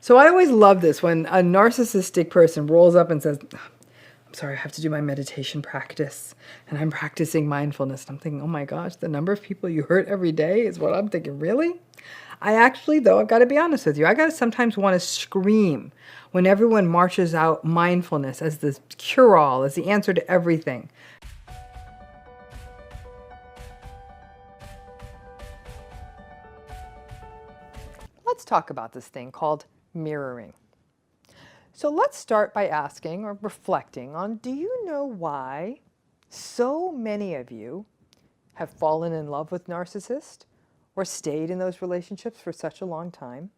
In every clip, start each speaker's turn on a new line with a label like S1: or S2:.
S1: So I always love this when a narcissistic person rolls up and says, I'm sorry, I have to do my meditation practice and I'm practicing mindfulness. And I'm thinking, oh my gosh, the number of people you hurt every day is what I'm thinking. Really? I actually, though, I've got to be honest with you, I got to sometimes want to scream when everyone marches out mindfulness as the cure-all, as the answer to everything. Let's talk about this thing called mirroring. So let's start by asking or reflecting on, do you know why so many of you have fallen in love with narcissists or stayed in those relationships for such a long time?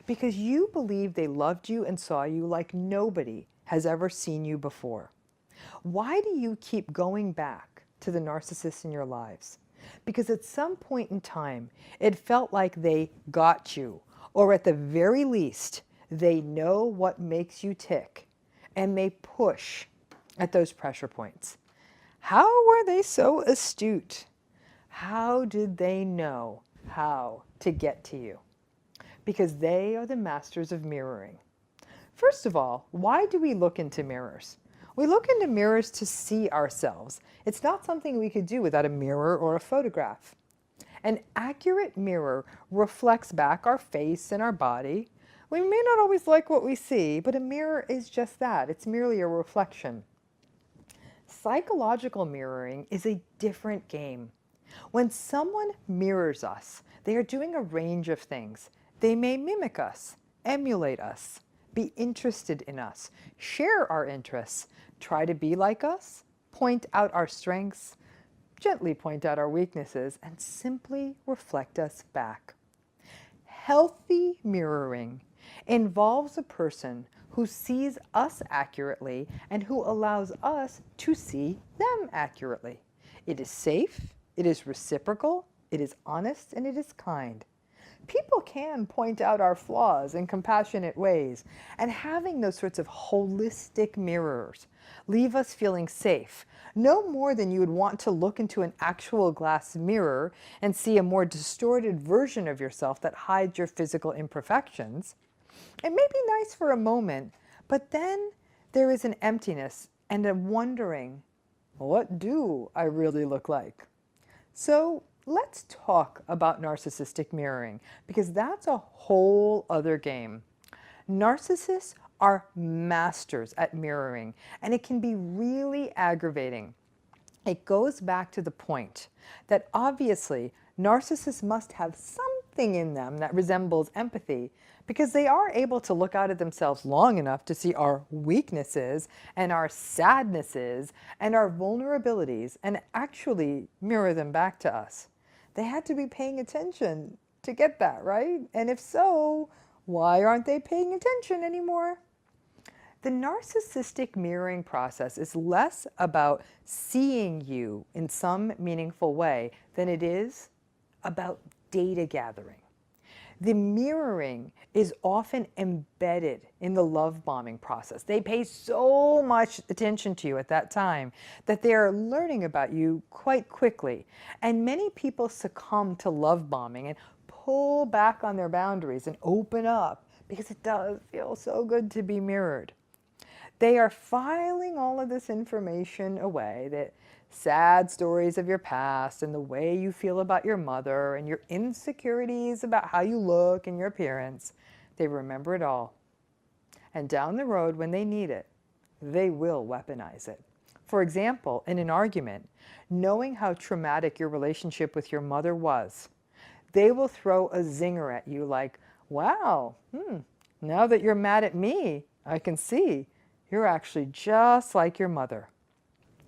S1: Because you believe they loved you and saw you like nobody has ever seen you before. Why do you keep going back to the narcissists in your lives? Because at some point in time, it felt like they got you, or at the very least, they know what makes you tick, and they push at those pressure points. How were they so astute? How did they know how to get to you? Because they are the masters of mirroring. First of all, why do we look into mirrors? We look into mirrors to see ourselves. It's not something we could do without a mirror or a photograph. An accurate mirror reflects back our face and our body. We may not always like what we see, but a mirror is just that. It's merely a reflection. Psychological mirroring is a different game. When someone mirrors us, they are doing a range of things. They may mimic us, emulate us, be interested in us, share our interests, try to be like us, point out our strengths, gently point out our weaknesses, and simply reflect us back. Healthy mirroring involves a person who sees us accurately and who allows us to see them accurately. It is safe, it is reciprocal, it is honest, and it is kind. People can point out our flaws in compassionate ways, and having those sorts of holistic mirrors leave us feeling safe, no more than you would want to look into an actual glass mirror and see a more distorted version of yourself that hides your physical imperfections. It may be nice for a moment, but then there is an emptiness and a wondering, what do I really look like? So let's talk about narcissistic mirroring, because that's a whole other game. Narcissists are masters at mirroring, and it can be really aggravating. It goes back to the point that obviously narcissists must have something in them that resembles empathy, because they are able to look out at themselves long enough to see our weaknesses and our sadnesses and our vulnerabilities and actually mirror them back to us. They had to be paying attention to get that, right? And if so, why aren't they paying attention anymore? The narcissistic mirroring process is less about seeing you in some meaningful way than it is about data gathering. The mirroring is often embedded in the love bombing process. They pay so much attention to you at that time that they are learning about you quite quickly. And many people succumb to love bombing and pull back on their boundaries and open up because it does feel so good to be mirrored. They are filing all of this information away, that sad stories of your past and the way you feel about your mother and your insecurities about how you look and your appearance. They remember it all. And down the road, when they need it, they will weaponize it. For example, in an argument, knowing how traumatic your relationship with your mother was, they will throw a zinger at you like, wow, now that you're mad at me, I can see you're actually just like your mother.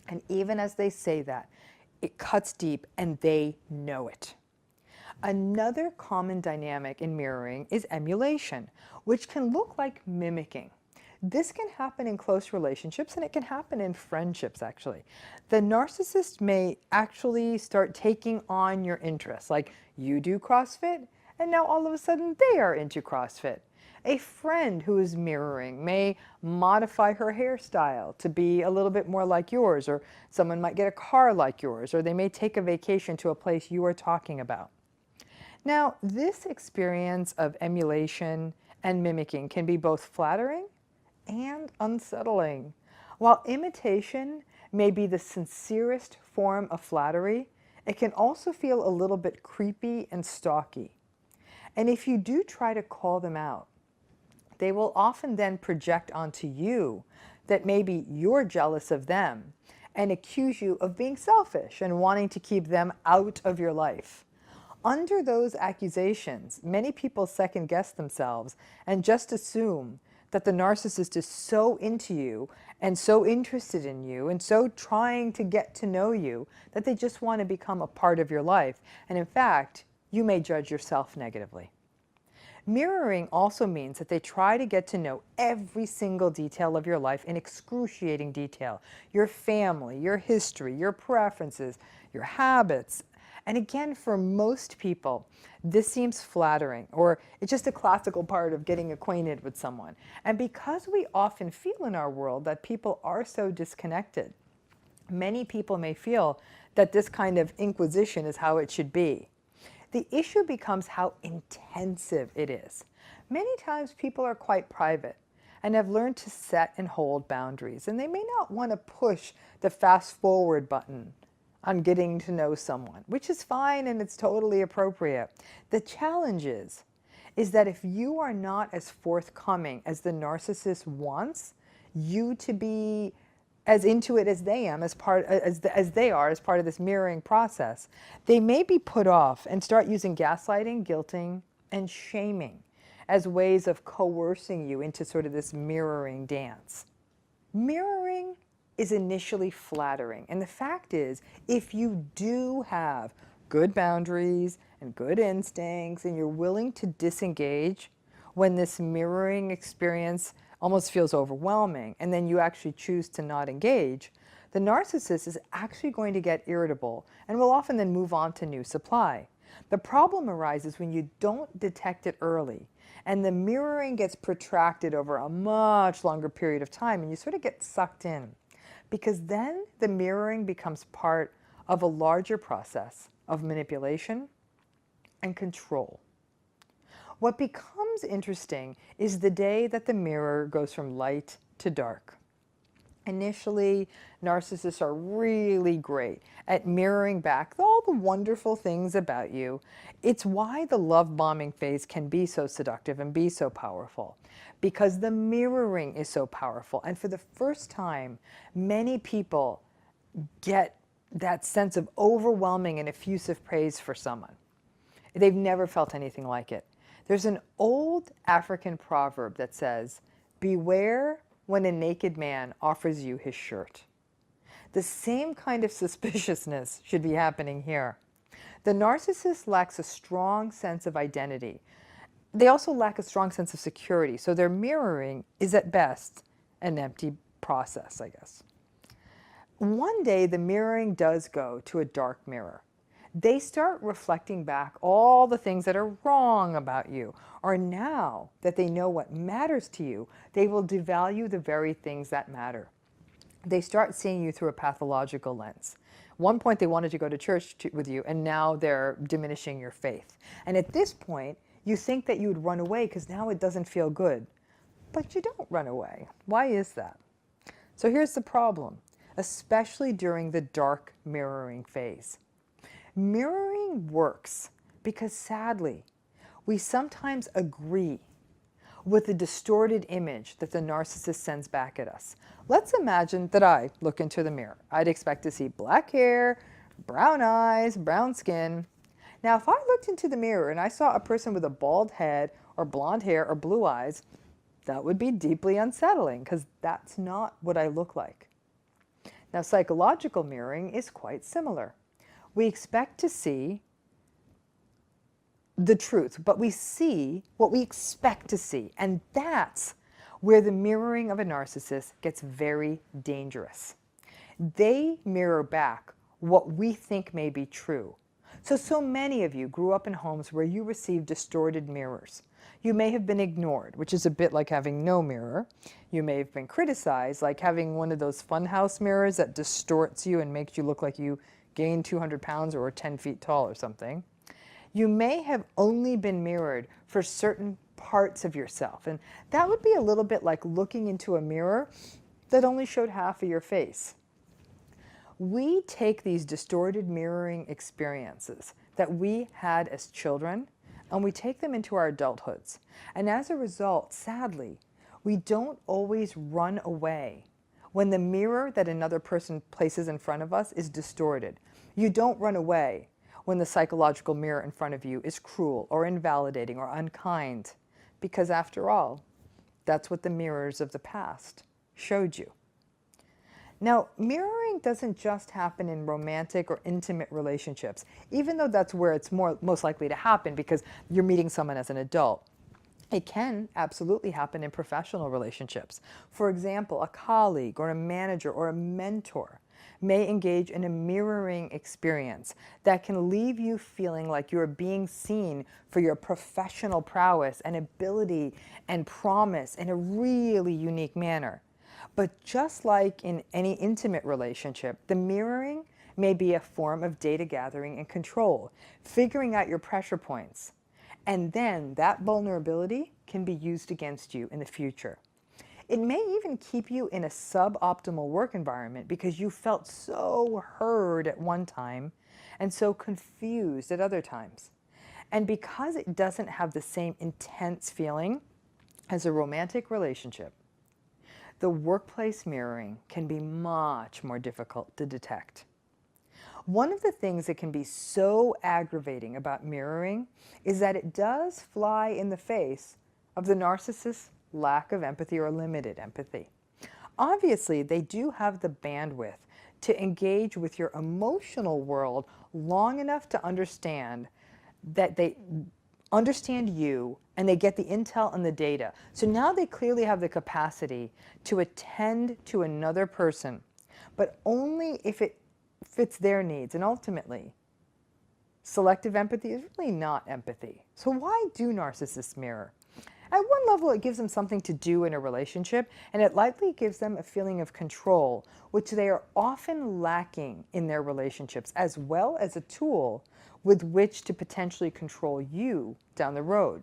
S1: And even as they say that, it cuts deep and they know it. Another common dynamic in mirroring is emulation, which can look like mimicking. This can happen in close relationships and it can happen in friendships actually. The narcissist may actually start taking on your interests, like you do CrossFit and now all of a sudden they are into CrossFit. A friend who is mirroring may modify her hairstyle to be a little bit more like yours, or someone might get a car like yours, or they may take a vacation to a place you are talking about. Now, this experience of emulation and mimicking can be both flattering and unsettling. While imitation may be the sincerest form of flattery, it can also feel a little bit creepy and stalky. And if you do try to call them out, they will often then project onto you that maybe you're jealous of them and accuse you of being selfish and wanting to keep them out of your life. Under those accusations, many people second guess themselves and just assume that the narcissist is so into you and so interested in you and so trying to get to know you that they just want to become a part of your life. And in fact, you may judge yourself negatively. Mirroring also means that they try to get to know every single detail of your life in excruciating detail. Your family, your history, your preferences, your habits. And again, for most people, this seems flattering, or it's just a classical part of getting acquainted with someone. And because we often feel in our world that people are so disconnected, many people may feel that this kind of inquisition is how it should be. The issue becomes how intensive it is. Many times people are quite private and have learned to set and hold boundaries, and they may not want to push the fast forward button on getting to know someone, which is fine and it's totally appropriate. The challenge is that if you are not as forthcoming as the narcissist wants you to be, as into it as they am, as they are as part of this mirroring process, they may be put off and start using gaslighting, guilting, and shaming as ways of coercing you into sort of this mirroring dance. Mirroring is initially flattering, and the fact is, if you do have good boundaries and good instincts and you're willing to disengage when this mirroring experience almost feels overwhelming, and then you actually choose to not engage, the narcissist is actually going to get irritable and will often then move on to new supply. The problem arises when you don't detect it early and the mirroring gets protracted over a much longer period of time and you sort of get sucked in, because then the mirroring becomes part of a larger process of manipulation and control. What becomes interesting is the day that the mirror goes from light to dark. Initially, narcissists are really great at mirroring back all the wonderful things about you. It's why the love bombing phase can be so seductive and be so powerful, because the mirroring is so powerful. And for the first time, many people get that sense of overwhelming and effusive praise for someone. They've never felt anything like it. There's an old African proverb that says, "Beware when a naked man offers you his shirt." The same kind of suspiciousness should be happening here. The narcissist lacks a strong sense of identity. They also lack a strong sense of security, so their mirroring is at best an empty process, I guess. One day, the mirroring does go to a dark mirror. They start reflecting back all the things that are wrong about you, or now that they know what matters to you, they will devalue the very things that matter. They start seeing you through a pathological lens. At one point they wanted to go to church with you, and now they're diminishing your faith. And at this point, you think that you would run away because now it doesn't feel good. But you don't run away. Why is that? So here's the problem, especially during the dark mirroring phase. Mirroring works because, sadly, we sometimes agree with the distorted image that the narcissist sends back at us. Let's imagine that I look into the mirror. I'd expect to see black hair, brown eyes, brown skin. Now, if I looked into the mirror and I saw a person with a bald head or blonde hair or blue eyes, that would be deeply unsettling because that's not what I look like. Now, psychological mirroring is quite similar. We expect to see the truth, but we see what we expect to see. And that's where the mirroring of a narcissist gets very dangerous. They mirror back what we think may be true. So many of you grew up in homes where you received distorted mirrors. You may have been ignored, which is a bit like having no mirror. You may have been criticized, like having one of those funhouse mirrors that distorts you and makes you look like you gained 200 pounds or are 10 feet tall or something. You may have only been mirrored for certain parts of yourself. And that would be a little bit like looking into a mirror that only showed half of your face. We take these distorted mirroring experiences that we had as children and we take them into our adulthoods. And as a result, sadly, we don't always run away when the mirror that another person places in front of us is distorted. You don't run away when the psychological mirror in front of you is cruel or invalidating or unkind, because after all, that's what the mirrors of the past showed you. Now, mirroring doesn't just happen in romantic or intimate relationships, even though that's where it's most likely to happen because you're meeting someone as an adult. It can absolutely happen in professional relationships. For example, a colleague or a manager or a mentor may engage in a mirroring experience that can leave you feeling like you're being seen for your professional prowess and ability and promise in a really unique manner. But just like in any intimate relationship, the mirroring may be a form of data gathering and control, figuring out your pressure points. And then that vulnerability can be used against you in the future. It may even keep you in a suboptimal work environment because you felt so heard at one time and so confused at other times. And because it doesn't have the same intense feeling as a romantic relationship, the workplace mirroring can be much more difficult to detect. One of the things that can be so aggravating about mirroring is that it does fly in the face of the narcissist's lack of empathy or limited empathy. Obviously, they do have the bandwidth to engage with your emotional world long enough to understand that they understand you and they get the intel and the data. So now they clearly have the capacity to attend to another person, but only if it fits their needs. And ultimately, selective empathy is really not empathy. So why do narcissists mirror? At one level, it gives them something to do in a relationship, and it likely gives them a feeling of control, which they are often lacking in their relationships, as well as a tool with which to potentially control you down the road.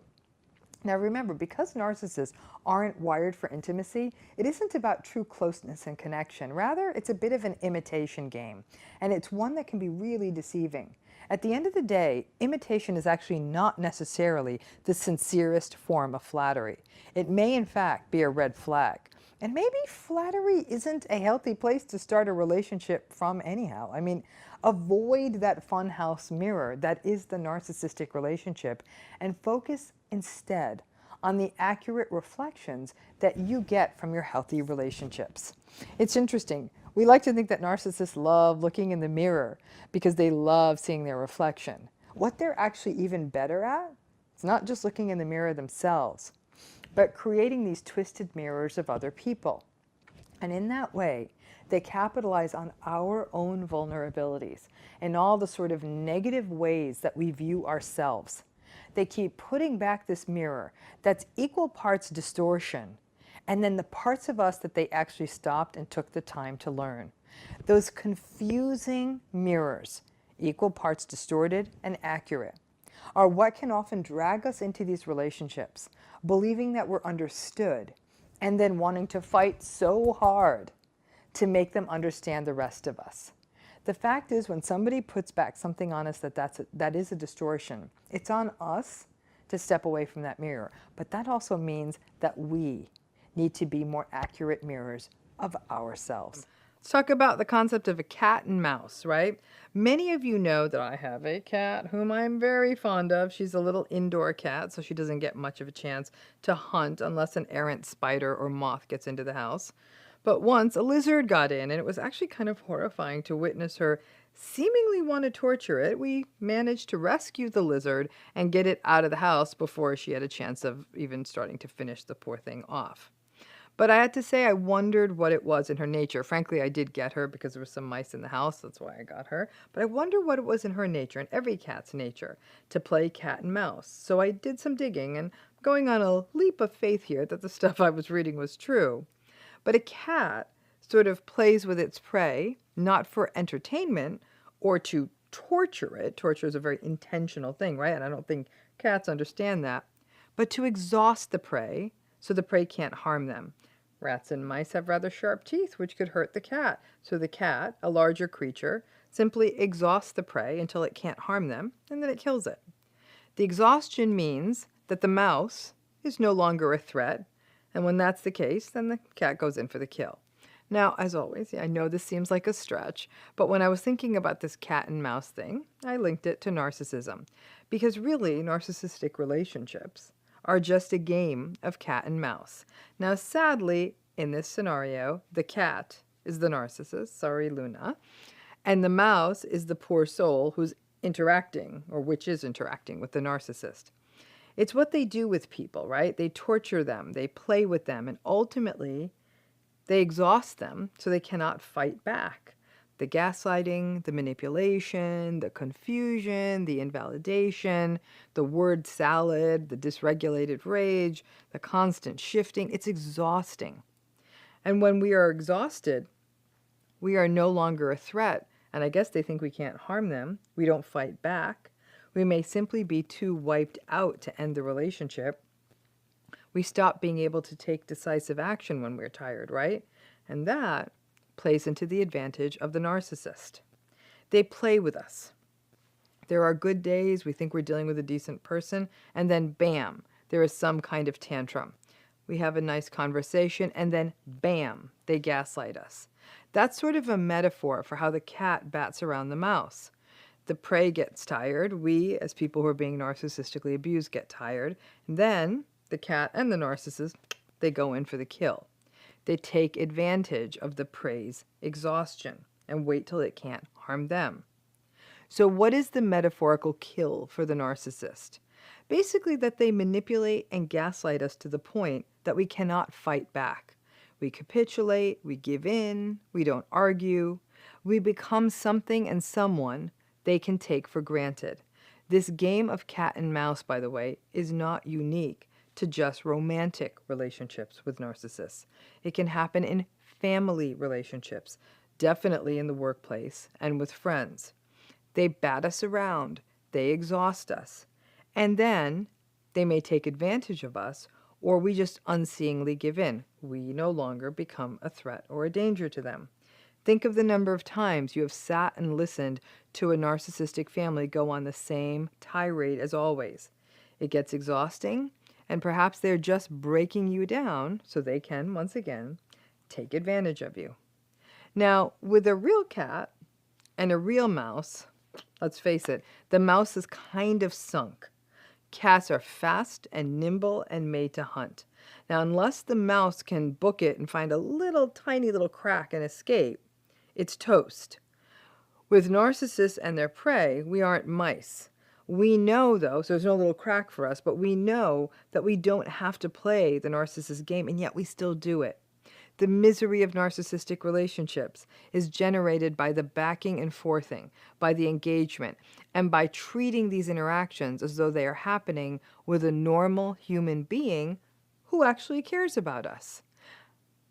S1: Now remember, because narcissists aren't wired for intimacy, it isn't about true closeness and connection. Rather, it's a bit of an imitation game, and it's one that can be really deceiving. At the end of the day, imitation is actually not necessarily the sincerest form of flattery. It may in fact be a red flag. And maybe flattery isn't a healthy place to start a relationship from anyhow. I mean, avoid that funhouse mirror that is the narcissistic relationship and focus instead on the accurate reflections that you get from your healthy relationships. It's interesting. We like to think that narcissists love looking in the mirror because they love seeing their reflection. What they're actually even better at is not just looking in the mirror themselves, but creating these twisted mirrors of other people. And in that way, they capitalize on our own vulnerabilities and all the sort of negative ways that we view ourselves. They keep putting back this mirror that's equal parts distortion and then the parts of us that they actually stopped and took the time to learn. Those confusing mirrors, equal parts distorted and accurate, are what can often drag us into these relationships, believing that we're understood and then wanting to fight so hard to make them understand the rest of us. The fact is, when somebody puts back something on us that is a distortion, it's on us to step away from that mirror. But that also means that we need to be more accurate mirrors of ourselves. Let's talk about the concept of a cat and mouse, right? Many of you know that I have a cat whom I'm very fond of. She's a little indoor cat, so she doesn't get much of a chance to hunt unless an errant spider or moth gets into the house. But once a lizard got in, and it was actually kind of horrifying to witness her seemingly want to torture it. We managed to rescue the lizard and get it out of the house before she had a chance of even starting to finish the poor thing off. But I had to say I wondered what it was in her nature. Frankly, I did get her because there were some mice in the house. That's why I got her. But I wonder what it was in her nature, and every cat's nature, to play cat and mouse. So I did some digging, and going on a leap of faith here that the stuff I was reading was true. But a cat sort of plays with its prey, not for entertainment or to torture it. Torture is a very intentional thing, right? And I don't think cats understand that. but to exhaust the prey so the prey can't harm them. Rats and mice have rather sharp teeth, which could hurt the cat. So the cat, a larger creature, simply exhausts the prey until it can't harm them, and then it kills it. The exhaustion means that the mouse is no longer a threat, and when that's the case, then the cat goes in for the kill. Now, as always, I know this seems like a stretch, but when I was thinking about this cat and mouse thing, I linked it to narcissism. Because really, narcissistic relationships are just a game of cat and mouse. Now, sadly, in this scenario, the cat is the narcissist, sorry Luna, and the mouse is the poor soul who's interacting, or which is interacting with the narcissist. It's what they do with people, right? They torture them, they play with them, and ultimately, they exhaust them so they cannot fight back. The gaslighting, the manipulation, the confusion, the invalidation, the word salad, the dysregulated rage, the constant shifting, it's exhausting. And when we are exhausted, we are no longer a threat. And I guess they think we can't harm them. We don't fight back. We may simply be too wiped out to end the relationship. We stop being able to take decisive action when we're tired, right? And that plays into the advantage of the narcissist. They play with us. There are good days, we think we're dealing with a decent person, and then bam, there is some kind of tantrum. We have a nice conversation, and then bam, they gaslight us. That's sort of a metaphor for how the cat bats around the mouse. The prey gets tired. We, as people who are being narcissistically abused, get tired. And then the cat and the narcissist, they go in for the kill. They take advantage of the prey's exhaustion and wait till it can't harm them. So what is the metaphorical kill for the narcissist? Basically that they manipulate and gaslight us to the point that we cannot fight back. We capitulate, we give in, we don't argue. We become something and someone they can take for granted. This game of cat and mouse, by the way, is not unique to just romantic relationships with narcissists. It can happen in family relationships, definitely in the workplace and with friends. They bat us around, they exhaust us, and then they may take advantage of us, or we just unseeingly give in. We no longer become a threat or a danger to them. Think of the number of times you have sat and listened to a narcissistic family go on the same tirade as always. It gets exhausting, and perhaps they're just breaking you down so they can, once again, take advantage of you. Now, with a real cat and a real mouse, let's face it, the mouse is kind of sunk. Cats are fast and nimble and made to hunt. Now, unless the mouse can book it and find a little tiny little crack and escape, it's toast. With narcissists and their prey, we aren't mice. We know, though, so there's no little crack for us, but we know that we don't have to play the narcissist game, and yet we still do it. The misery of narcissistic relationships is generated by the backing and forthing, by the engagement, and by treating these interactions as though they are happening with a normal human being who actually cares about us.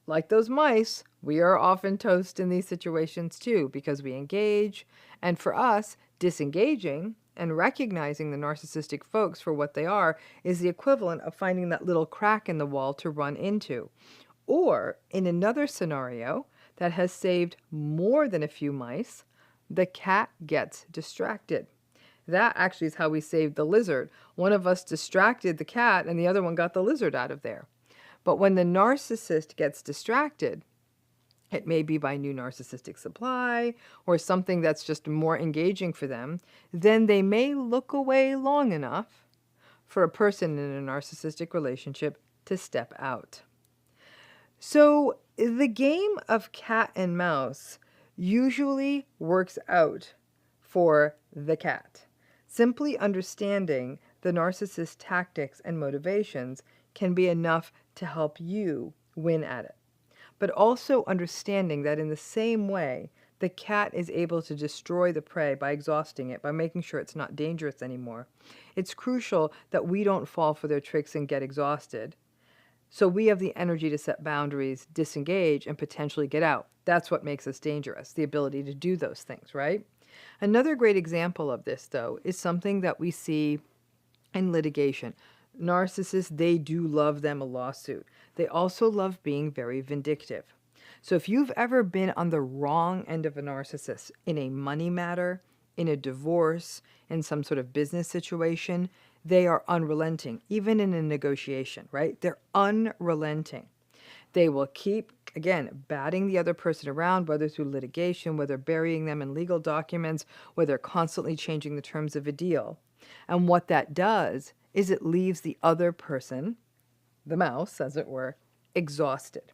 S1: Like those mice, we are often toast in these situations too, because we engage, and for us, disengaging and recognizing the narcissistic folks for what they are is the equivalent of finding that little crack in the wall to run into. Or, in another scenario that has saved more than a few mice, the cat gets distracted. That actually is how we saved the lizard. One of us distracted the cat and the other one got the lizard out of there. But when the narcissist gets distracted, it may be by new narcissistic supply or something that's just more engaging for them, then they may look away long enough for a person in a narcissistic relationship to step out. So the game of cat and mouse usually works out for the cat. Simply understanding the narcissist's tactics and motivations can be enough to help you win at it. But also understanding that in the same way, the cat is able to destroy the prey by exhausting it, by making sure it's not dangerous anymore. It's crucial that we don't fall for their tricks and get exhausted. So we have the energy to set boundaries, disengage, and potentially get out. That's what makes us dangerous, the ability to do those things, right? Another great example of this, though, is something that we see in litigation. Narcissists, they do love them a lawsuit. They also love being very vindictive. So if you've ever been on the wrong end of a narcissist in a money matter, in a divorce, in some sort of business situation, they are unrelenting, even in a negotiation, right? They're unrelenting. They will keep, again, batting the other person around, whether through litigation, whether burying them in legal documents, whether constantly changing the terms of a deal. And what that does is it leaves the other person, the mouse, as it were, exhausted.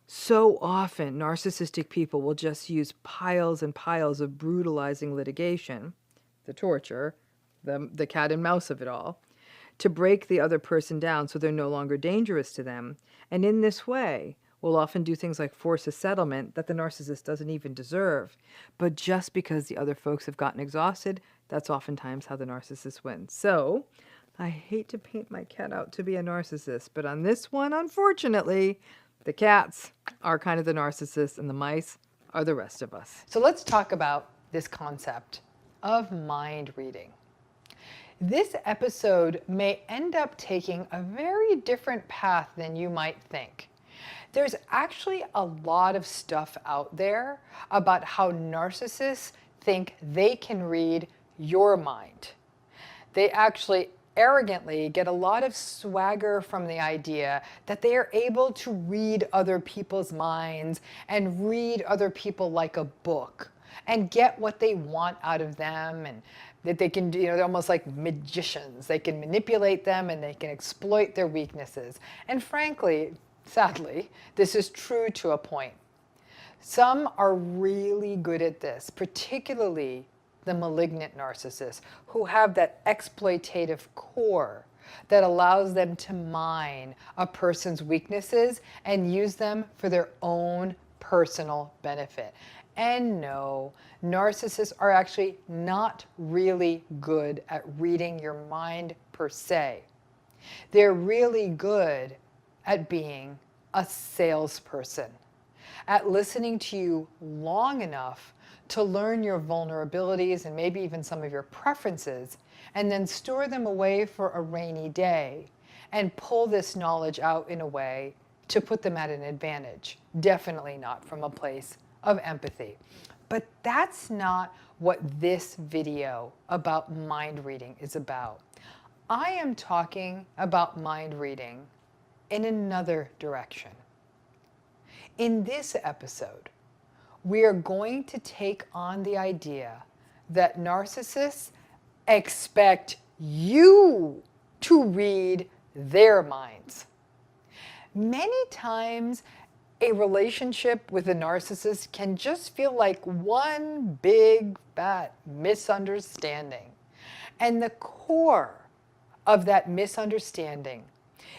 S1: So often, narcissistic people will just use piles and piles of brutalizing litigation, the torture, the cat and mouse of it all, to break the other person down so they're no longer dangerous to them. And in this way, will often do things like force a settlement that the narcissist doesn't even deserve. But just because the other folks have gotten exhausted, that's oftentimes how the narcissist wins. So I hate to paint my cat out to be a narcissist, but on this one, unfortunately, the cats are kind of the narcissists and the mice are the rest of us. So let's talk about this concept of mind reading. This episode may end up taking a very different path than you might think. There's actually a lot of stuff out there about how narcissists think they can read your mind. They actually arrogantly get a lot of swagger from the idea that they are able to read other people's minds and read other people like a book and get what they want out of them, and that they can do, they're almost like magicians. They can manipulate them and they can exploit their weaknesses. And frankly, sadly, this is true to a point. Some are really good at this, particularly the malignant narcissists who have that exploitative core that allows them to mine a person's weaknesses and use them for their own personal benefit. And no, narcissists are actually not really good at reading your mind per se. They're really good at being a salesperson, at listening to you long enough to learn your vulnerabilities and maybe even some of your preferences, and then store them away for a rainy day and pull this knowledge out in a way to put them at an advantage. Definitely not from a place of empathy. But that's not what this video about mind reading is about. I am talking about mind reading in another direction. In this episode, we are going to take on the idea that narcissists expect you to read their minds. Many times, a relationship with a narcissist can just feel like one big, fat misunderstanding. And the core of that misunderstanding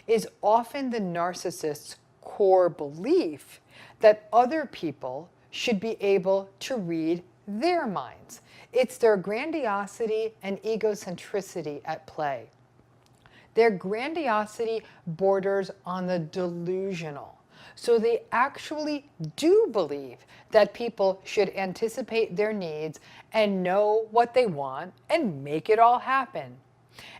S1: is often the narcissist's core belief that other people should be able to read their minds. It's their grandiosity and egocentricity at play. Their grandiosity borders on the delusional. So they actually do believe that people should anticipate their needs and know what they want and make it all happen.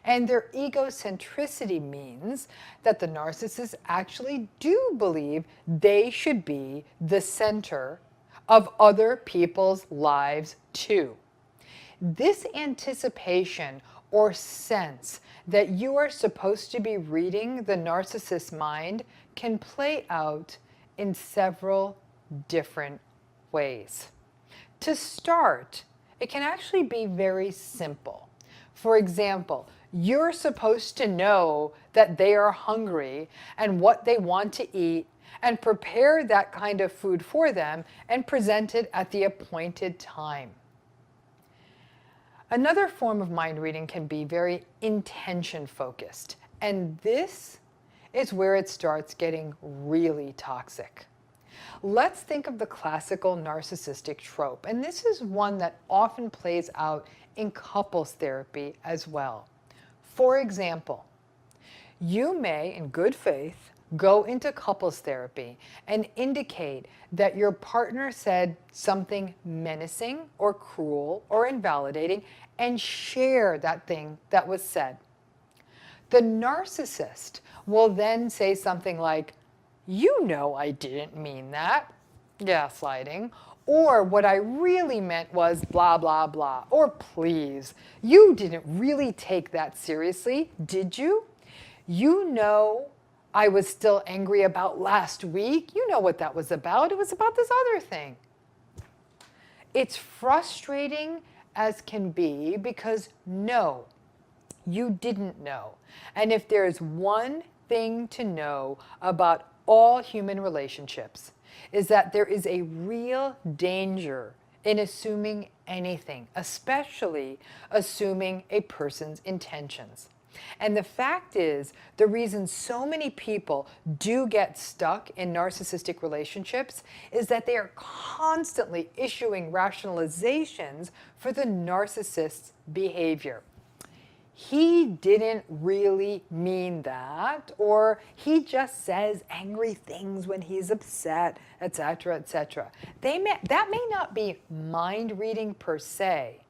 S1: And their egocentricity means that the narcissists actually do believe they should be the center of other people's lives too. This anticipation or sense that you are supposed to be reading the narcissist's mind can play out in several different ways. To start, it can actually be very simple. For example, you're supposed to know that they are hungry and what they want to eat, and prepare that kind of food for them and present it at the appointed time. Another form of mind reading can be very intention focused, and this is where it starts getting really toxic. Let's think of the classical narcissistic trope, and this is one that often plays out in couples therapy as well. For example, you may, in good faith, go into couples therapy and indicate that your partner said something menacing or cruel or invalidating and share that thing that was said. The narcissist will then say something like, "You know I didn't mean that," gaslighting, or "What I really meant was blah, blah, blah," or "Please, you didn't really take that seriously, did you? You know I was still angry about last week. You know what that was about. It was about this other thing." It's frustrating as can be because no, you didn't know. And if there's one thing to know about all human relationships, is that there is a real danger in assuming anything, especially assuming a person's intentions. And the fact is, the reason so many people do get stuck in narcissistic relationships is that they are constantly issuing rationalizations for the narcissist's behavior. He didn't really mean that, or he just says angry things when he's upset, etc., etc. That may not be mind reading per se,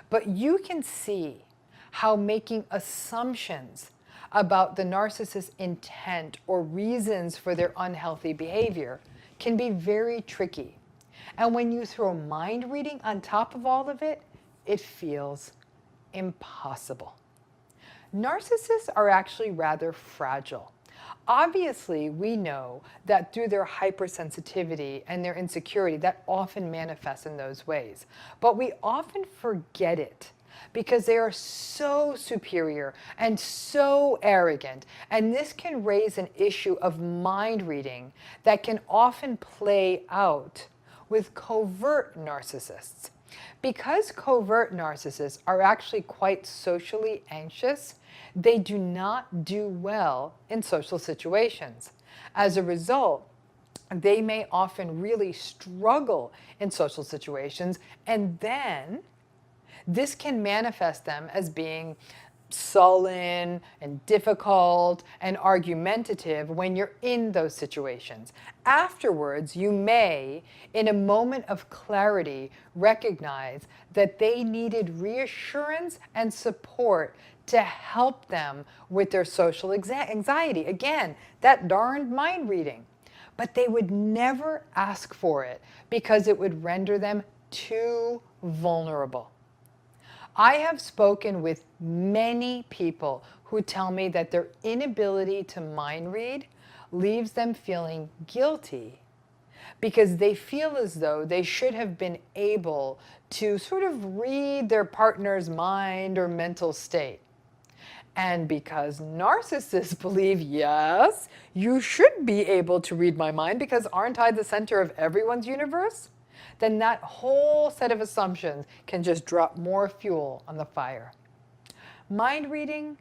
S1: but you can see how making assumptions about the narcissist's intent or reasons for their unhealthy behavior can be very tricky. And when you throw mind reading on top of all of it, it feels impossible. Narcissists are actually rather fragile. Obviously, we know that through their hypersensitivity and their insecurity, that often manifests in those ways. But we often forget it because they are so superior and so arrogant. And this can raise an issue of mind reading that can often play out with covert narcissists. Because covert narcissists are actually quite socially anxious, they do not do well in social situations. As a result, they may often really struggle in social situations, and then this can manifest them as being sullen and difficult and argumentative when you're in those situations. Afterwards, you may, in a moment of clarity, recognize that they needed reassurance and support to help them with their social anxiety. Again, that darned mind reading. But they would never ask for it because it would render them too vulnerable. I have spoken with many people who tell me that their inability to mind read leaves them feeling guilty because they feel as though they should have been able to sort of read their partner's mind or mental state. And because narcissists believe, yes, you should be able to read my mind because aren't I the center of everyone's universe? Then that whole set of assumptions can just drop more fuel on the fire. Mind reading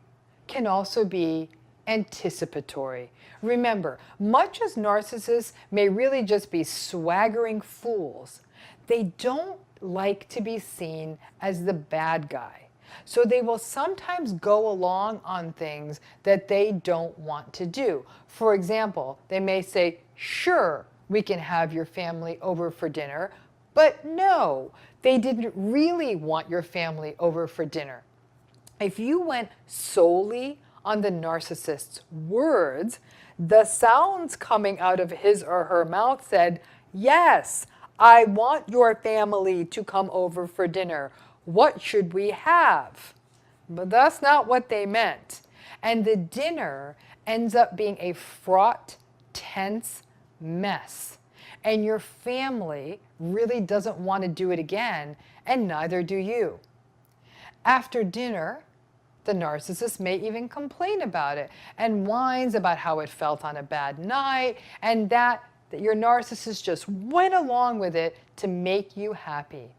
S1: can also be anticipatory. Remember, much as narcissists may really just be swaggering fools, they don't like to be seen as the bad guy. So they will sometimes go along on things that they don't want to do. For example, they may say, "Sure, we can have your family over for dinner," but no, they didn't really want your family over for dinner. If you went solely on the narcissist's words, the sounds coming out of his or her mouth said, "Yes, I want your family to come over for dinner. What should we have?" But that's not what they meant. And the dinner ends up being a fraught, tense mess. And your family really doesn't want to do it again, and neither do you. After dinner, the narcissist may even complain about it and whines about how it felt on a bad night and that your narcissist just went along with it to make you happy.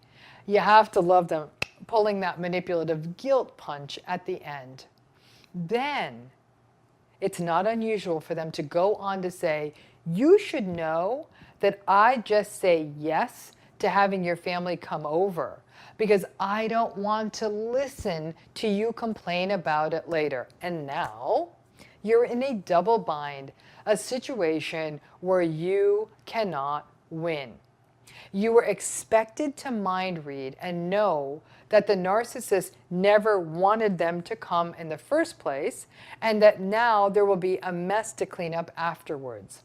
S1: You have to love them pulling that manipulative guilt punch at the end. Then it's not unusual for them to go on to say, "You should know that I just say yes to having your family come over because I don't want to listen to you complain about it later." And now you're in a double bind, a situation where you cannot win. You were expected to mind read and know that the narcissist never wanted them to come in the first place, and that now there will be a mess to clean up afterwards.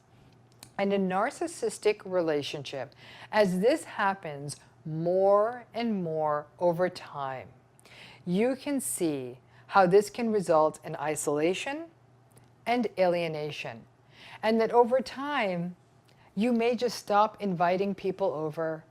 S1: And a narcissistic relationship, as this happens more and more over time, you can see how this can result in isolation and alienation. And that over time, you may just stop inviting people over,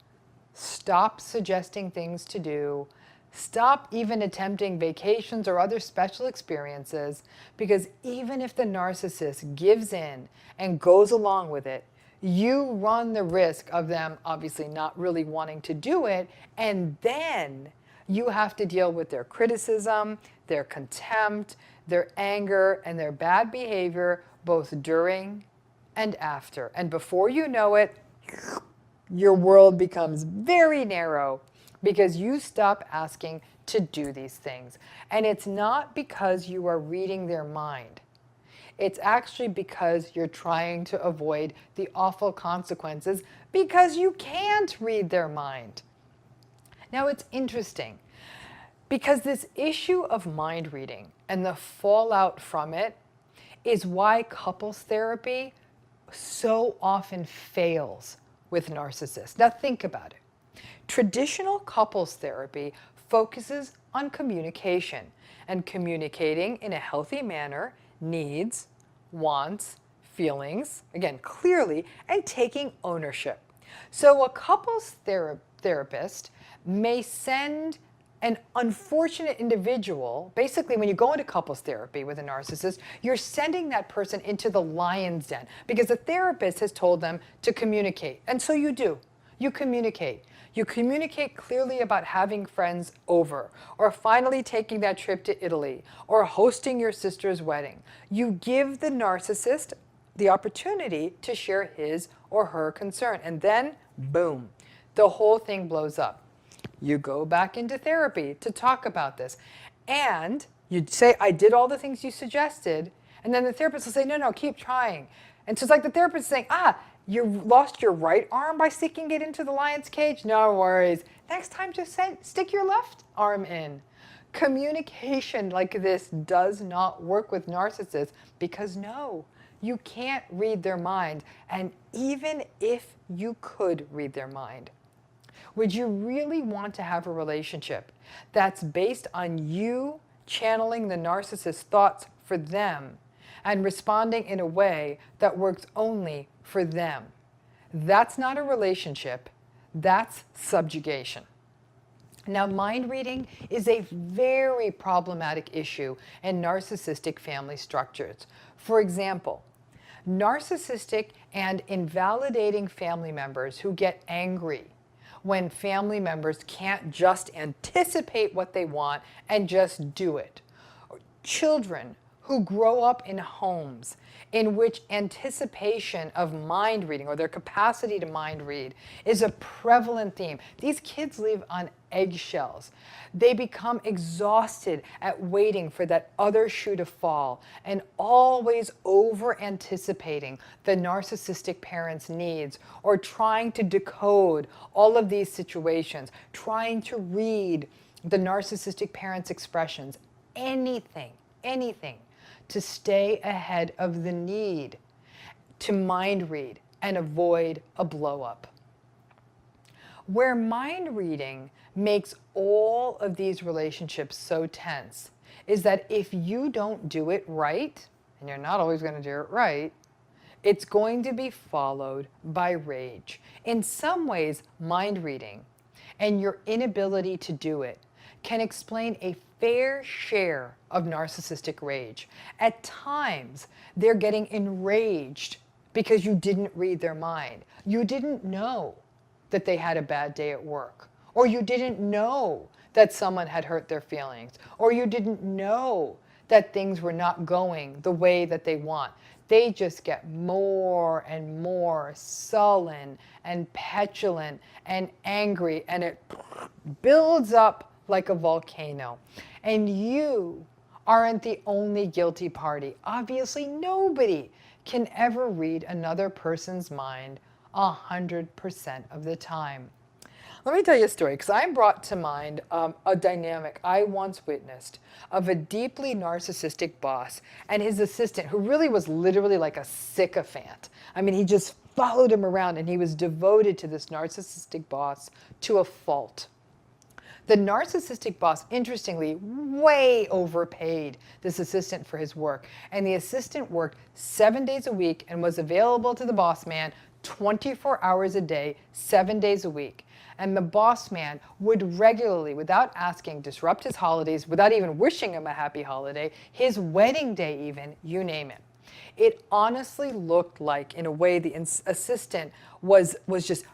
S1: stop suggesting things to do, stop even attempting vacations or other special experiences, because even if the narcissist gives in and goes along with it, you run the risk of them obviously not really wanting to do it, and then you have to deal with their criticism, their contempt, their anger, and their bad behavior both during and after. And before you know it, your world becomes very narrow because you stop asking to do these things. And it's not because you are reading their mind. It's actually because you're trying to avoid the awful consequences because you can't read their mind. Now it's interesting because this issue of mind reading and the fallout from it is why couples therapy so often fails with narcissists. Now think about it. Traditional couples therapy focuses on communication and communicating in a healthy manner needs, wants, feelings, again, clearly, and taking ownership. So a couples therapist may send an unfortunate individual, basically when you go into couples therapy with a narcissist, you're sending that person into the lion's den because the therapist has told them to communicate. And so you do. You communicate. You communicate clearly about having friends over, or finally taking that trip to Italy, or hosting your sister's wedding. You give the narcissist the opportunity to share his or her concern. And then, boom, the whole thing blows up. You go back into therapy to talk about this. And you'd say, I did all the things you suggested. And then the therapist will say, no, keep trying. And so it's like the therapist is saying, you lost your right arm by sticking it into the lion's cage? No worries. Next time, just stick your left arm in. Communication like this does not work with narcissists because no, you can't read their mind. And even if you could read their mind, would you really want to have a relationship that's based on you channeling the narcissist's thoughts for them and responding in a way that works only for them? That's not a relationship. That's subjugation. Now, mind reading is a very problematic issue in narcissistic family structures. For example, narcissistic and invalidating family members who get angry when family members can't just anticipate what they want and just do it. Children who grow up in homes in which anticipation of mind reading or their capacity to mind read is a prevalent theme. These kids live on eggshells. They become exhausted at waiting for that other shoe to fall and always over anticipating the narcissistic parent's needs or trying to decode all of these situations, trying to read the narcissistic parent's expressions, anything to stay ahead of the need to mind read and avoid a blow up. Where mind reading makes all of these relationships so tense is that if you don't do it right, and you're not always going to do it right, it's going to be followed by rage. In some ways, mind reading and your inability to do it can explain a fair share of narcissistic rage. At times, they're getting enraged because you didn't read their mind. You didn't know that they had a bad day at work, or you didn't know that someone had hurt their feelings, or you didn't know that things were not going the way that they want. They just get more and more sullen and petulant and angry, and it builds up like a volcano. And you aren't the only guilty party. Obviously, nobody can ever read another person's mind 100% of the time. Let me tell you a story, because I'm brought to mind a dynamic I once witnessed of a deeply narcissistic boss and his assistant, who really was literally like a sycophant. I mean, he just followed him around, and he was devoted to this narcissistic boss to a fault. The narcissistic boss, interestingly, way overpaid this assistant for his work. And the assistant worked 7 days a week and was available to the boss man 24 hours a day, 7 days a week. And the boss man would regularly, without asking, disrupt his holidays, without even wishing him a happy holiday, his wedding day even, you name it. It honestly looked like, in a way, the assistant was just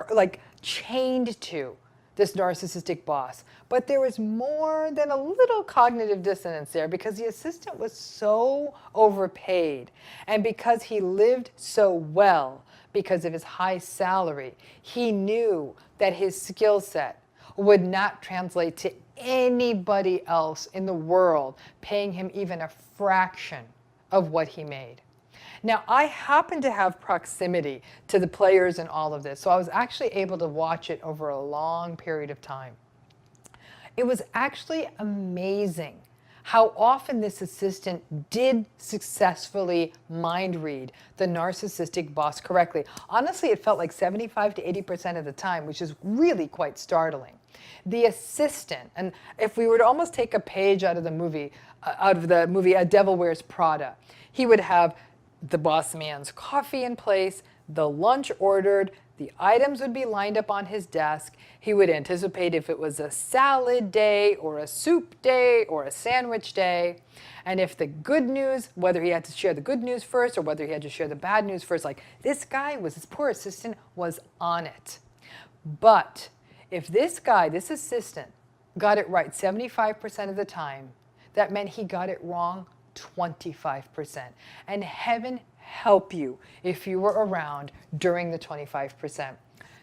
S1: like chained to this narcissistic boss. But there was more than a little cognitive dissonance there, because the assistant was so overpaid, and because he lived so well because of his high salary, he knew that his skill set would not translate to anybody else in the world paying him even a fraction of what he made. Now, I happen to have proximity to the players in all of this, so I was actually able to watch it over a long period of time. It was actually amazing how often this assistant did successfully mind read the narcissistic boss correctly. Honestly, it felt like 75 to 80% of the time, which is really quite startling. The assistant, and if we were to almost take a page out of the movie A Devil Wears Prada, he would have the boss man's coffee in place, the lunch ordered, the items would be lined up on his desk. He would anticipate if it was a salad day or a soup day or a sandwich day. And if the good news, whether he had to share the good news first or whether he had to share the bad news first, like this poor assistant was on it. But if this assistant, got it right 75% of the time, that meant he got it wrong 25%. And heaven help you if you were around during the 25%.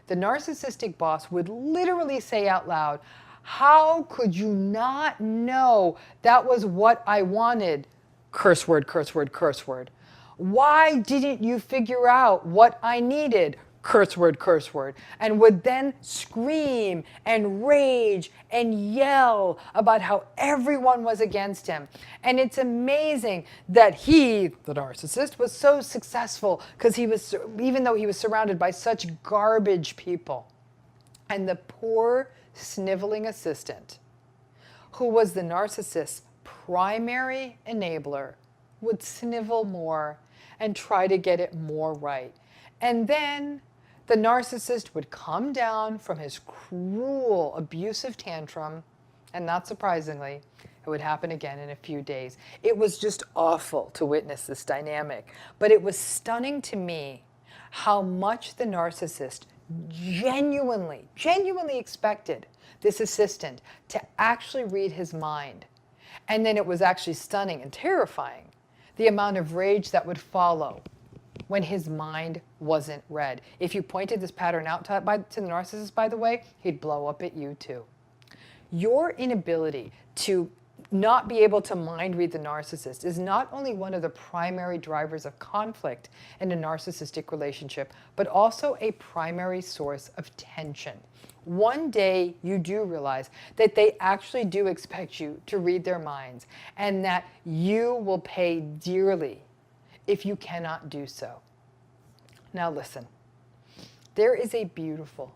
S1: The narcissistic boss would literally say out loud, "How could you not know that was what I wanted?" Curse word, curse word, curse word. "Why didn't you figure out what I needed?" Curse word, curse word. And would then scream and rage and yell about how everyone was against him. And it's amazing that he, the narcissist, was so successful, because even though he was surrounded by such garbage people. And the poor sniveling assistant, who was the narcissist's primary enabler, would snivel more and try to get it more right. And then the narcissist would come down from his cruel, abusive tantrum, and not surprisingly, it would happen again in a few days. It was just awful to witness this dynamic, but it was stunning to me how much the narcissist genuinely expected this assistant to actually read his mind. And then it was actually stunning and terrifying, the amount of rage that would follow when his mind wasn't read. If you pointed this pattern out to the narcissist, by the way, he'd blow up at you too. Your inability to not be able to mind read the narcissist is not only one of the primary drivers of conflict in a narcissistic relationship, but also a primary source of tension. One day you do realize that they actually do expect you to read their minds, and that you will pay dearly if you cannot do so. Now listen, there is a beautiful,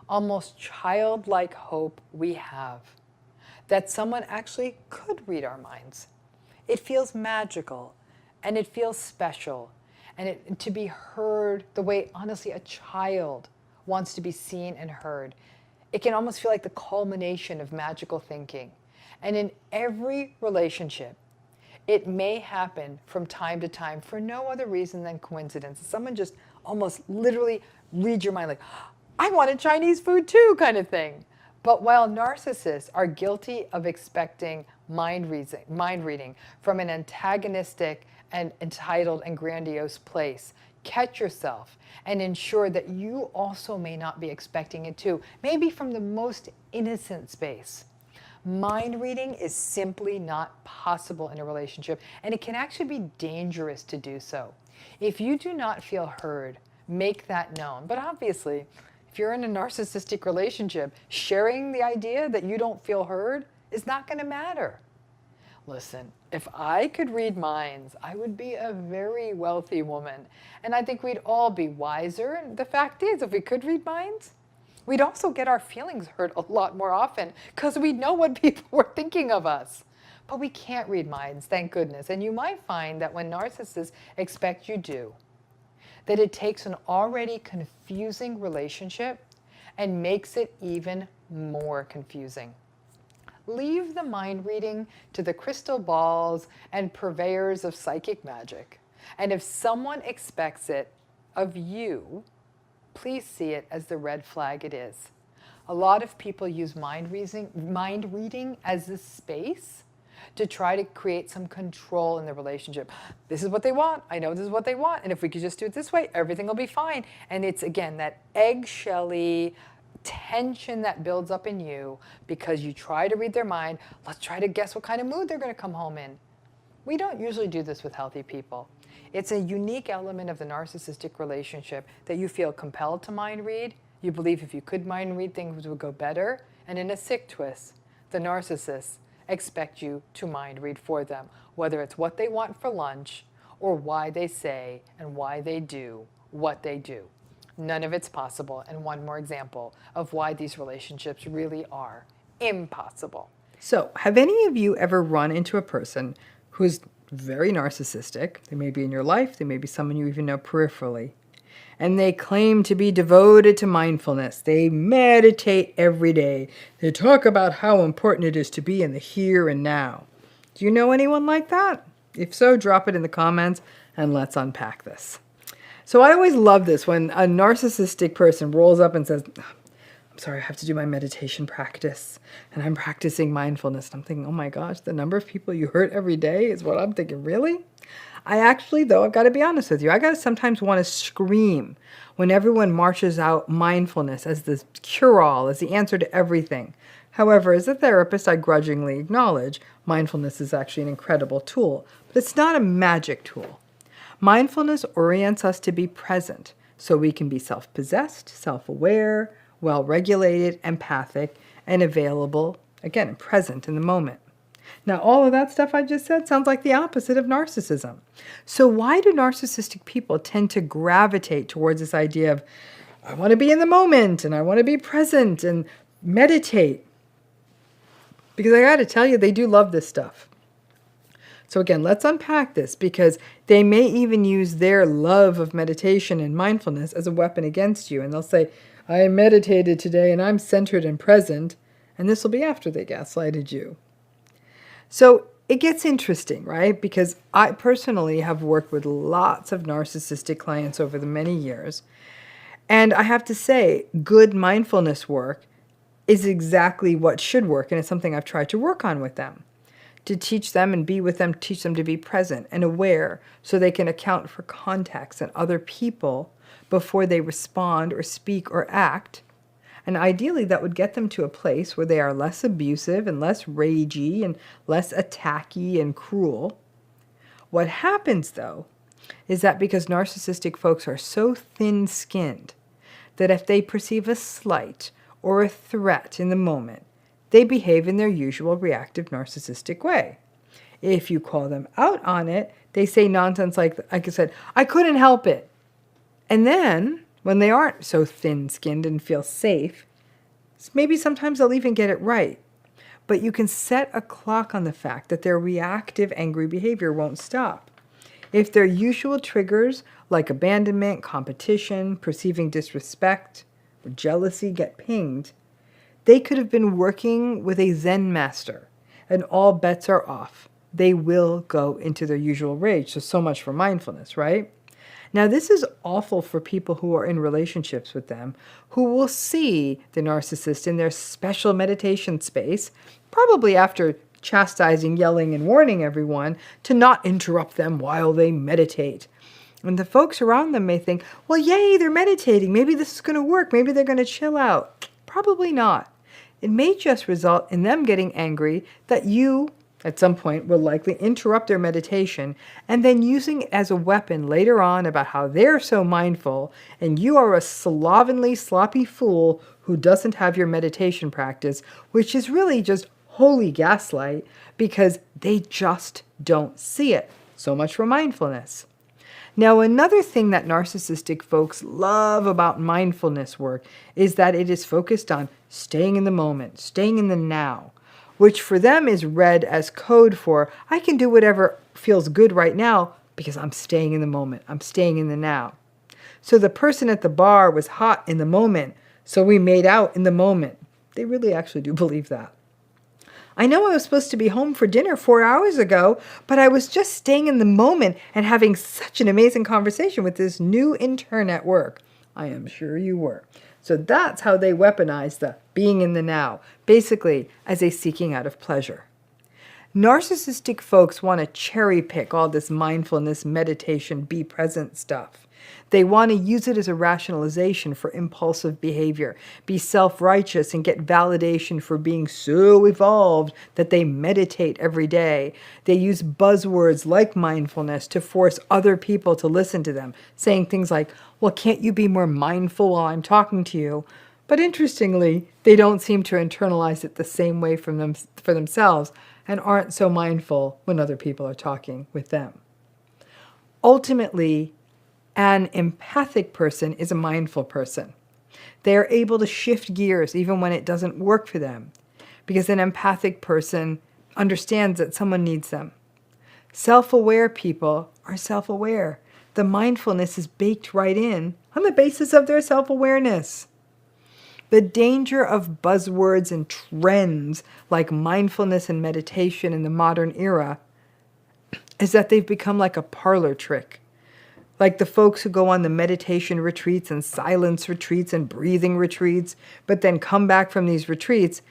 S1: almost childlike hope we have that someone actually could read our minds. It feels magical, and it feels special, and to be heard the way, honestly, a child wants to be seen and heard. It can almost feel like the culmination of magical thinking. And in every relationship, it may happen from time to time for no other reason than coincidence. Someone just almost literally reads your mind like, "I wanted Chinese food too," kind of thing. But while narcissists are guilty of expecting mind reading from an antagonistic and entitled and grandiose place, catch yourself and ensure that you also may not be expecting it too, maybe from the most innocent space. Mind reading is simply not possible in a relationship, and it can actually be dangerous to do so. If you do not feel heard, Make that known. But obviously, if you're in a narcissistic relationship, sharing the idea that you don't feel heard is not going to matter. Listen, if I could read minds, I would be a very wealthy woman. And I think we'd all be wiser. And the fact is, if we could read minds, we'd also get our feelings hurt a lot more often because we know what people were thinking of us. But we can't read minds, thank goodness. And you might find that when narcissists expect you do, that it takes an already confusing relationship and makes it even more confusing. Leave the mind reading to the crystal balls and purveyors of psychic magic. And if someone expects it of you, please see it as the red flag it is. A lot of people use mind reading as a space to try to create some control in the relationship. This is what they want. I know this is what they want. And if we could just do it this way, everything will be fine. And it's, again, that eggshelly tension that builds up in you because you try to read their mind. Let's try to guess what kind of mood they're going to come home in. We don't usually do this with healthy people. It's a unique element of the narcissistic relationship that you feel compelled to mind read. You believe if you could mind read, things would go better. And in a sick twist, the narcissists expect you to mind read for them, whether it's what they want for lunch or why they say and why they do what they do. None of it's possible. And one more example of why these relationships really are impossible.
S2: So, have any of you ever run into a person who's very narcissistic? They may be in your life, they may be someone you even know peripherally, and they claim to be devoted to mindfulness. They meditate every day. They talk about how important it is to be in the here and now. Do you know anyone like that? If so, drop it in the comments and let's unpack this. So I always love this when a narcissistic person rolls up and says, I'm sorry, I have to do my meditation practice and I'm practicing mindfulness. And I'm thinking, oh my gosh, the number of people you hurt every day is what I'm thinking. Really? I actually, though, I've got to be honest with you, I got to sometimes want to scream when everyone marches out mindfulness as the cure-all, as the answer to everything. However, as a therapist, I grudgingly acknowledge mindfulness is actually an incredible tool, but it's not a magic tool. Mindfulness orients us to be present so we can be self-possessed, self-aware, well-regulated, empathic, and available, again, present in the moment. Now, all of that stuff I just said sounds like the opposite of narcissism. So why do narcissistic people tend to gravitate towards this idea of, I want to be in the moment, and I want to be present, and meditate? Because I got to tell you, they do love this stuff. So again, let's unpack this because they may even use their love of meditation and mindfulness as a weapon against you. And they'll say, I meditated today and I'm centered and present. And this will be after they gaslighted you. So it gets interesting, right? Because I personally have worked with lots of narcissistic clients over the many years. And I have to say, good mindfulness work is exactly what should work. And it's something I've tried to work on with them. To teach them and be with them, teach them to be present and aware so they can account for context and other people before they respond or speak or act. And ideally, that would get them to a place where they are less abusive and less ragey and less attacky and cruel. What happens, though, is that because narcissistic folks are so thin-skinned that if they perceive a slight or a threat in the moment, they behave in their usual reactive narcissistic way. If you call them out on it, they say nonsense like I said, I couldn't help it. And then, when they aren't so thin-skinned and feel safe, maybe sometimes they'll even get it right. But you can set a clock on the fact that their reactive angry behavior won't stop. If their usual triggers like abandonment, competition, perceiving disrespect, or jealousy get pinged, they could have been working with a Zen master, and all bets are off. They will go into their usual rage. So much for mindfulness, right? Now, this is awful for people who are in relationships with them, who will see the narcissist in their special meditation space, probably after chastising, yelling, and warning everyone to not interrupt them while they meditate. And the folks around them may think, well, yay, they're meditating. Maybe this is going to work. Maybe they're going to chill out. Probably not. It may just result in them getting angry that you at some point will likely interrupt their meditation and then using it as a weapon later on about how they're so mindful and you are a slovenly, sloppy fool who doesn't have your meditation practice, which is really just holy gaslight because they just don't see it. So much for mindfulness. Now, another thing that narcissistic folks love about mindfulness work is that it is focused on staying in the moment, staying in the now, which for them is read as code for, I can do whatever feels good right now because I'm staying in the moment, I'm staying in the now. So the person at the bar was hot in the moment, so we made out in the moment. They really actually do believe that. I know I was supposed to be home for dinner 4 hours ago, but I was just staying in the moment and having such an amazing conversation with this new intern at work. I am sure you were. So that's how they weaponize the being in the now, basically as a seeking out of pleasure. Narcissistic folks want to cherry pick all this mindfulness, meditation, be present stuff. They want to use it as a rationalization for impulsive behavior, be self-righteous and get validation for being so evolved that they meditate every day. They use buzzwords like mindfulness to force other people to listen to them, saying things like, well, can't you be more mindful while I'm talking to you? But interestingly, they don't seem to internalize it the same way for themselves and aren't so mindful when other people are talking with them. Ultimately, an empathic person is a mindful person. They are able to shift gears even when it doesn't work for them, because an empathic person understands that someone needs them. Self-aware people are self-aware. The mindfulness is baked right in on the basis of their self-awareness. The danger of buzzwords and trends like mindfulness and meditation in the modern era is that they've become like a parlor trick. Like the folks who go on the meditation retreats and silence retreats and breathing retreats, but then come back from these retreats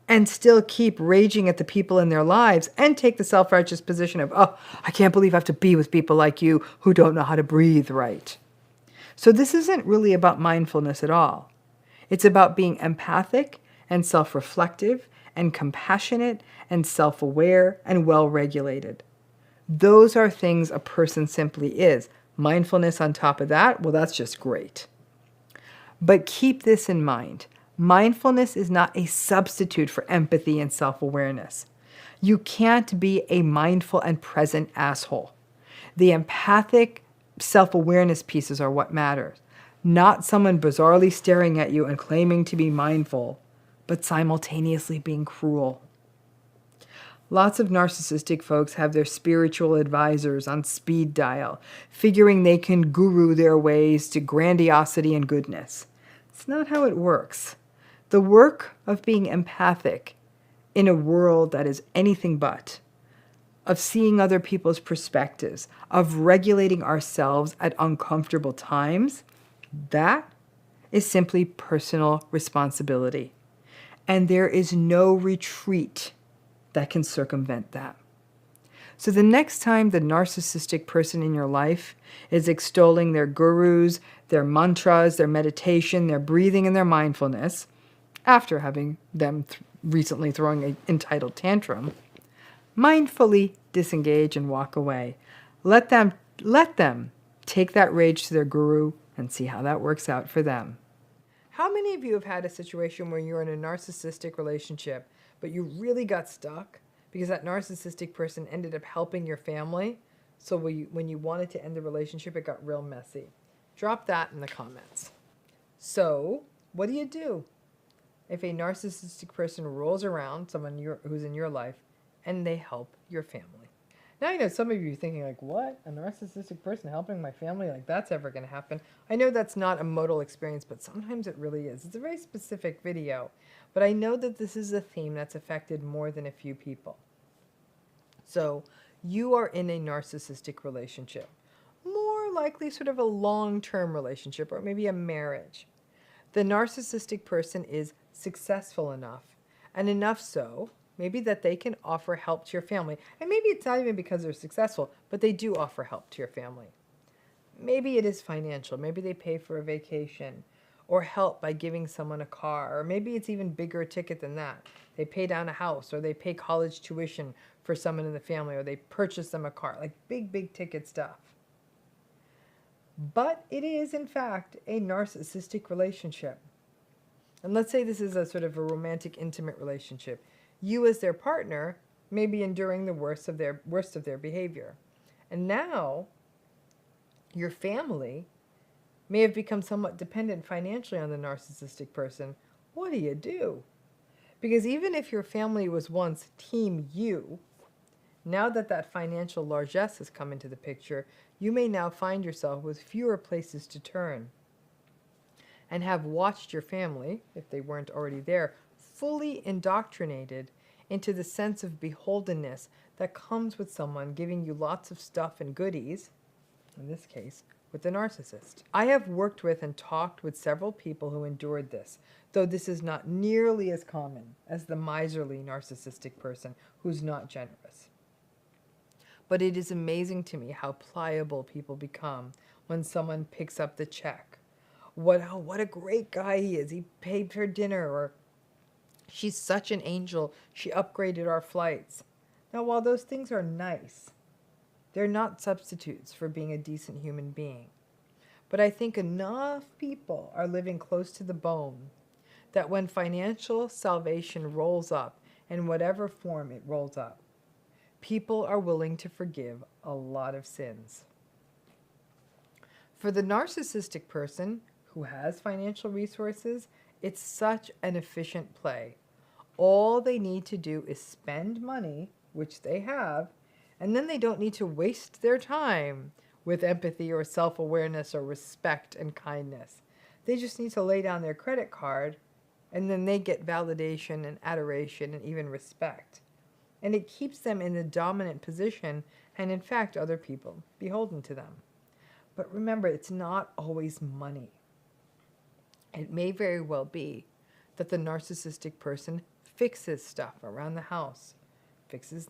S2: and still keep raging at the people in their lives and take the self-righteous position of, oh, I can't believe I have to be with people like you who don't know how to breathe right. So this isn't really about mindfulness at all. It's about being empathic and self-reflective and compassionate and self-aware and well-regulated. Those are things a person simply is. Mindfulness on top of that, well, that's just great. But keep this in mind. Mindfulness is not a substitute for empathy and self-awareness. You can't be a mindful and present asshole. The empathic self-awareness pieces are what matters. Not someone bizarrely staring at you and claiming to be mindful, but simultaneously being cruel. Lots of narcissistic folks have their spiritual advisors on speed dial, figuring they can guru their ways to grandiosity and goodness. It's not how it works. The work of being empathic in a world that is anything but, of seeing other people's perspectives, of regulating ourselves at uncomfortable times, that is simply personal responsibility. And there is no retreat that can circumvent that. So the next time the narcissistic person in your life is extolling their gurus, their mantras, their meditation, their breathing, and their mindfulness, after having them recently throwing an entitled tantrum, mindfully disengage and walk away. Let them take that rage to their guru and see how that works out for them. How many of you have had a situation where you're in a narcissistic relationship, but you really got stuck because that narcissistic person ended up helping your family? So when you wanted to end the relationship, it got real messy. Drop that in the comments. So what do? If a narcissistic person rolls around, someone who's in your life, and they help your family. Now, I know some of you are thinking like, what? A narcissistic person helping my family? Like, that's ever going to happen? I know that's not a modal experience, but sometimes it really is. It's a very specific video, but I know that this is a theme that's affected more than a few people. So you are in a narcissistic relationship, more likely sort of a long-term relationship or maybe a marriage. The narcissistic person is successful enough, and enough so, maybe that they can offer help to your family. And maybe it's not even because they're successful, but they do offer help to your family. Maybe it is financial. Maybe they pay for a vacation. or help by giving someone a car, or maybe it's even bigger a ticket than that. They pay down a house, or they pay college tuition for someone in the family, or they purchase them a car, like big ticket stuff. But it is, in fact, a narcissistic relationship. And let's say this is a sort of a romantic, intimate relationship. You, as their partner, may be enduring the worst of their behavior. And now, your family may have become somewhat dependent financially on the narcissistic person. What do you do? Because even if your family was once team you, now that that financial largesse has come into the picture, you may now find yourself with fewer places to turn and have watched your family, if they weren't already there, fully indoctrinated into the sense of beholdenness that comes with someone giving you lots of stuff and goodies, in this case, with the narcissist. I have worked with and talked with several people who endured this, though this is not nearly as common as the miserly narcissistic person who's not generous. But it is amazing to me how pliable people become when someone picks up the check. What a great guy he is. He paid for dinner, or she's such an angel. She upgraded our flights. Now, while those things are nice, they're not substitutes for being a decent human being. But I think enough people are living close to the bone that when financial salvation rolls up, in whatever form it rolls up, people are willing to forgive a lot of sins. For the narcissistic person who has financial resources, it's such an efficient play. All they need to do is spend money, which they have, and then they don't need to waste their time with empathy or self-awareness or respect and kindness. They just need to lay down their credit card, and then they get validation and adoration and even respect. And it keeps them in the dominant position, and in fact, other people beholden to them. But remember, it's not always money. It may very well be that the narcissistic person fixes stuff around the house, fixes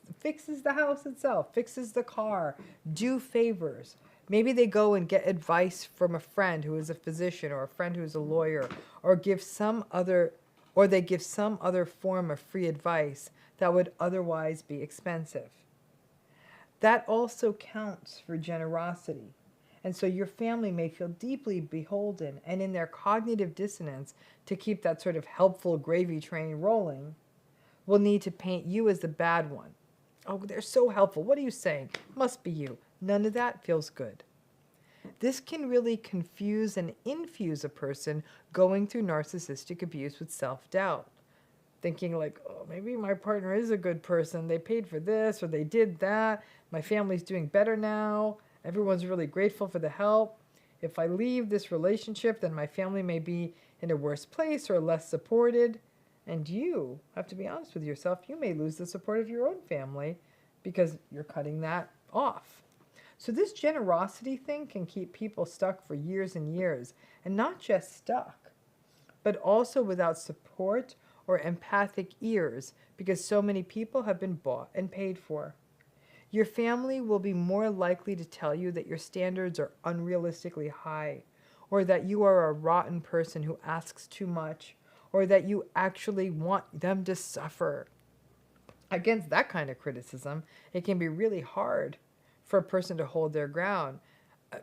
S2: the house itself, fixes the car, do favors. Maybe they go and get advice from a friend who is a physician or a friend who is a lawyer, or they give some other form of free advice that would otherwise be expensive. That also counts for generosity. And so your family may feel deeply beholden and in their cognitive dissonance to keep that sort of helpful gravy train rolling, will need to paint you as the bad one. Oh, they're so helpful. What are you saying? Must be you. None of that feels good. This can really confuse and infuse a person going through narcissistic abuse with self-doubt. Thinking like, oh, maybe my partner is a good person. They paid for this or they did that. My family's doing better now. Everyone's really grateful for the help. If I leave this relationship, then my family may be in a worse place or less supported. And you have to be honest with yourself. You may lose the support of your own family because you're cutting that off. So this generosity thing can keep people stuck for years and years. And not just stuck, but also without support or empathic ears because so many people have been bought and paid for. Your family will be more likely to tell you that your standards are unrealistically high, or that you are a rotten person who asks too much, or that you actually want them to suffer. Against that kind of criticism, it can be really hard for a person to hold their ground.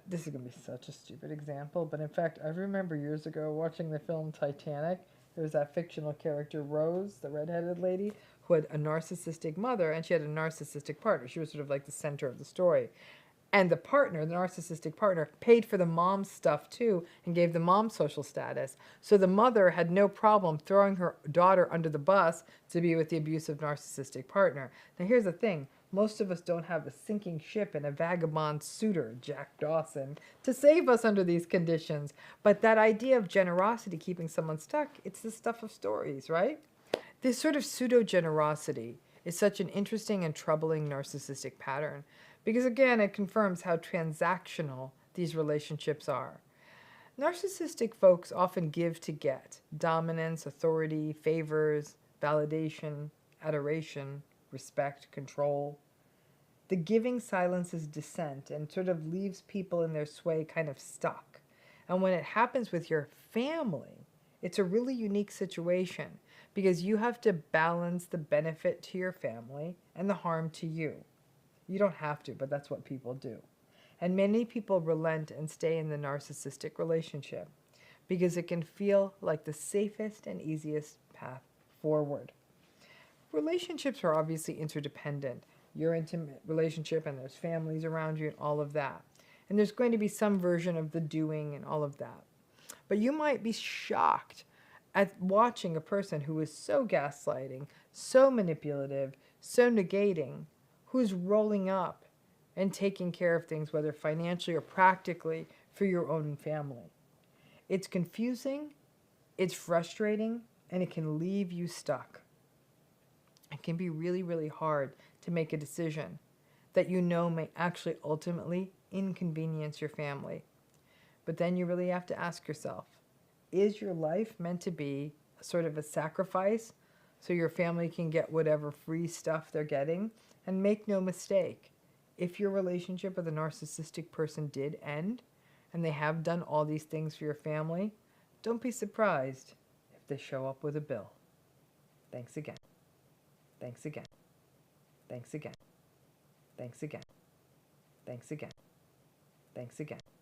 S2: This is going to be such a stupid example, but in fact, I remember years ago watching the film Titanic. There was that fictional character, Rose, the redheaded lady, who had a narcissistic mother, and she had a narcissistic partner. She was sort of like the center of the story. And the partner, the narcissistic partner, paid for the mom's stuff too and gave the mom social status. So the mother had no problem throwing her daughter under the bus to be with the abusive narcissistic partner. Now here's the thing. Most of us don't have a sinking ship and a vagabond suitor, Jack Dawson, to save us under these conditions. But that idea of generosity keeping someone stuck, it's the stuff of stories, right? This sort of pseudo-generosity is such an interesting and troubling narcissistic pattern because, again, it confirms how transactional these relationships are. Narcissistic folks often give to get dominance, authority, favors, validation, adoration, respect, control. The giving silences dissent and sort of leaves people in their sway kind of stuck. And when it happens with your family, it's a really unique situation because you have to balance the benefit to your family and the harm to you. You don't have to, but that's what people do. And many people relent and stay in the narcissistic relationship because it can feel like the safest and easiest path forward. Relationships are obviously interdependent. Your intimate relationship, and there's families around you and all of that. And there's going to be some version of the doing and all of that. But you might be shocked at watching a person who is so gaslighting, so manipulative, so negating, who's rolling up and taking care of things, whether financially or practically, for your own family. It's confusing, it's frustrating, and it can leave you stuck. It can be really, really hard to make a decision that you know may actually ultimately inconvenience your family. But then you really have to ask yourself, is your life meant to be sort of a sacrifice so your family can get whatever free stuff they're getting? And make no mistake, if your relationship with a narcissistic person did end, and they have done all these things for your family, don't be surprised if they show up with a bill. Thanks again. Thanks again. Thanks again. Thanks again. Thanks again. Thanks again.